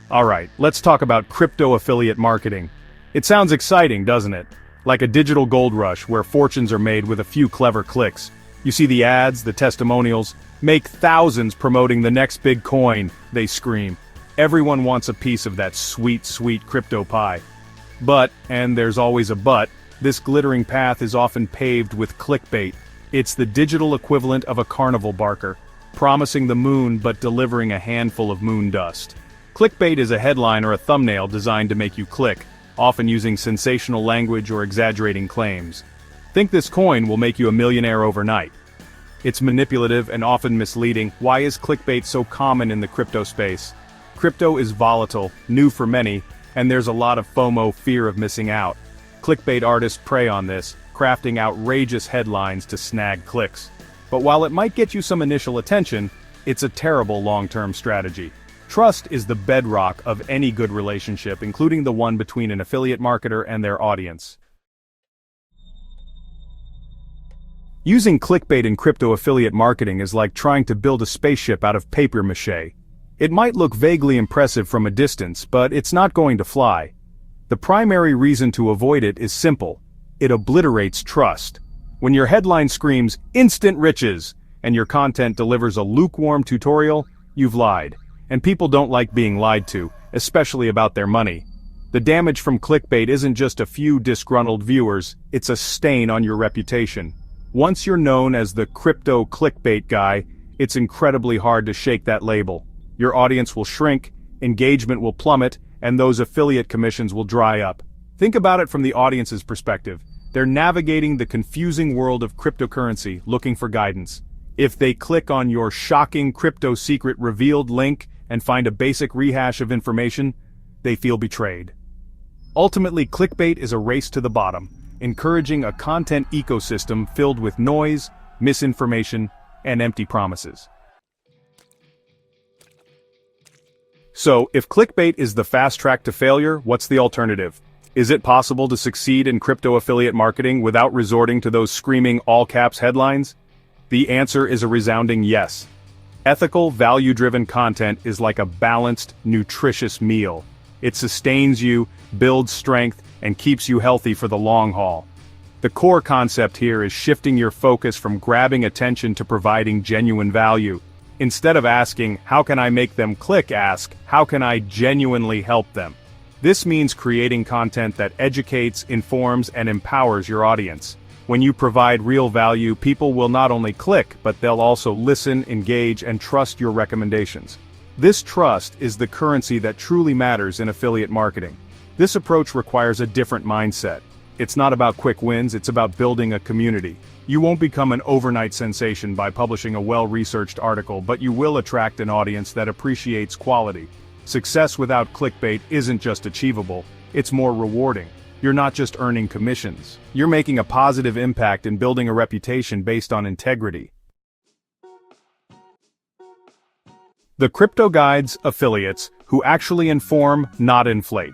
Alright, let's talk about crypto affiliate marketing. It sounds exciting, doesn't it? Like a digital gold rush where fortunes are made with a few clever clicks. You see the ads, the testimonials, make thousands promoting the next big coin, they scream. Everyone wants a piece of that sweet, sweet crypto pie. But, and there's always a but, this glittering path is often paved with clickbait. It's the digital equivalent of a carnival barker, promising the moon but delivering a handful of moon dust. Clickbait is a headline or a thumbnail designed to make you click, often using sensational language or exaggerating claims. Think this coin will make you a millionaire overnight. It's manipulative and often misleading. Why is clickbait so common in the crypto space? Crypto is volatile, new for many, and there's a lot of FOMO, fear of missing out. Clickbait artists prey on this, crafting outrageous headlines to snag clicks. But while it might get you some initial attention, it's a terrible long-term strategy. Trust is the bedrock of any good relationship, including the one between an affiliate marketer and their audience. Using clickbait in crypto affiliate marketing is like trying to build a spaceship out of papier-mâché. It might look vaguely impressive from a distance, but it's not going to fly. The primary reason to avoid it is simple. It obliterates trust. When your headline screams, "Instant riches," and your content delivers a lukewarm tutorial, you've lied. And people don't like being lied to, especially about their money. The damage from clickbait isn't just a few disgruntled viewers, it's a stain on your reputation. Once you're known as the crypto clickbait guy, it's incredibly hard to shake that label. Your audience will shrink, engagement will plummet, and those affiliate commissions will dry up. Think about it from the audience's perspective. They're navigating the confusing world of cryptocurrency, looking for guidance. If they click on your shocking crypto secret revealed link and find a basic rehash of information, they feel betrayed. Ultimately, clickbait is a race to the bottom, encouraging a content ecosystem filled with noise, misinformation, and empty promises. So, if clickbait is the fast track to failure, what's the alternative? Is it possible to succeed in crypto affiliate marketing without resorting to those screaming all-caps headlines? The answer is a resounding yes. Ethical, value-driven content is like a balanced, nutritious meal. It sustains you, builds strength, and keeps you healthy for the long haul. The core concept here is shifting your focus from grabbing attention to providing genuine value. Instead of asking, "How can I make them click?" ask, "How can I genuinely help them?" This means creating content that educates, informs, and empowers your audience. When you provide real value, people will not only click, but they'll also listen, engage, and trust your recommendations. This trust is the currency that truly matters in affiliate marketing. This approach requires a different mindset. It's not about quick wins, it's about building a community. You won't become an overnight sensation by publishing a well-researched article, but you will attract an audience that appreciates quality. Success without clickbait isn't just achievable, it's more rewarding. You're not just earning commissions. You're making a positive impact and building a reputation based on integrity. The crypto guides, affiliates, who actually inform, not inflate.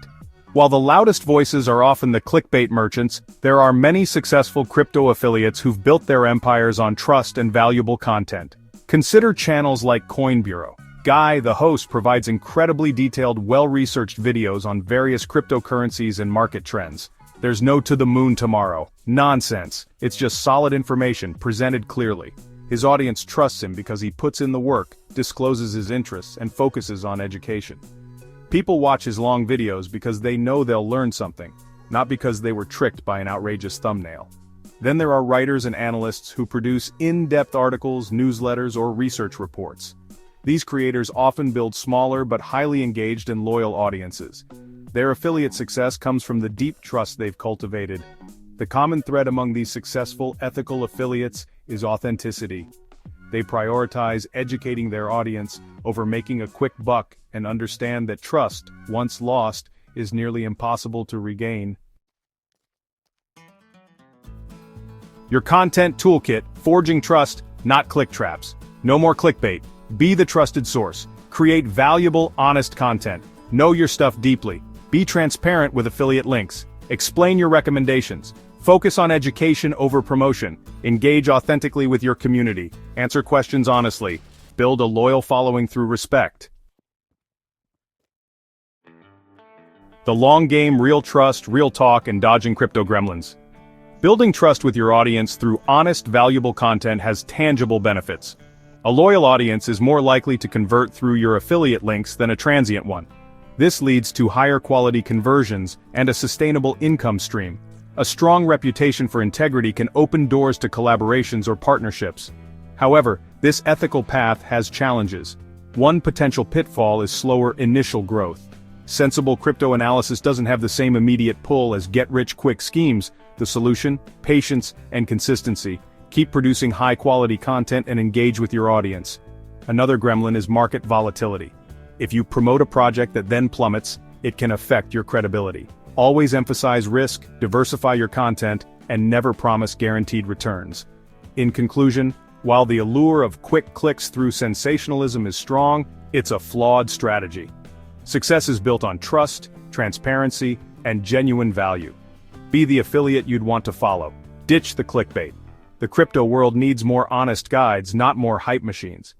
While the loudest voices are often the clickbait merchants, there are many successful crypto affiliates who've built their empires on trust and valuable content. Consider channels like Coin Bureau. Guy, the host, provides incredibly detailed, well-researched videos on various cryptocurrencies and market trends. There's no "to the moon tomorrow" nonsense. It's just solid information, presented clearly. His audience trusts him because he puts in the work, discloses his interests, and focuses on education. People watch his long videos because they know they'll learn something, not because they were tricked by an outrageous thumbnail. Then there are writers and analysts who produce in-depth articles, newsletters, or research reports. These creators often build smaller but highly engaged and loyal audiences. Their affiliate success comes from the deep trust they've cultivated. The common thread among these successful, ethical affiliates is authenticity. They prioritize educating their audience over making a quick buck and understand that trust, once lost, is nearly impossible to regain. Your content toolkit, forging trust, not click traps. No more clickbait. Be the trusted source. Create valuable, honest content. Know your stuff deeply. Be transparent with affiliate links. Explain your recommendations. Focus on education over promotion. Engage authentically with your community. Answer questions honestly. Build a loyal following through respect. The long game, real trust, real talk, and dodging crypto gremlins. Building trust with your audience through honest, valuable content has tangible benefits. A loyal audience is more likely to convert through your affiliate links than a transient one. This leads to higher quality conversions and a sustainable income stream. A strong reputation for integrity can open doors to collaborations or partnerships. However, this ethical path has challenges. One potential pitfall is slower initial growth. Sensible crypto analysis doesn't have the same immediate pull as get-rich-quick schemes. The solution: patience and consistency. Keep producing high-quality content and engage with your audience. Another gremlin is market volatility. If you promote a project that then plummets, it can affect your credibility. Always emphasize risk, diversify your content, and never promise guaranteed returns. In conclusion, while the allure of quick clicks through sensationalism is strong, it's a flawed strategy. Success is built on trust, transparency, and genuine value. Be the affiliate you'd want to follow. Ditch the clickbait. The crypto world needs more honest guides, not more hype machines.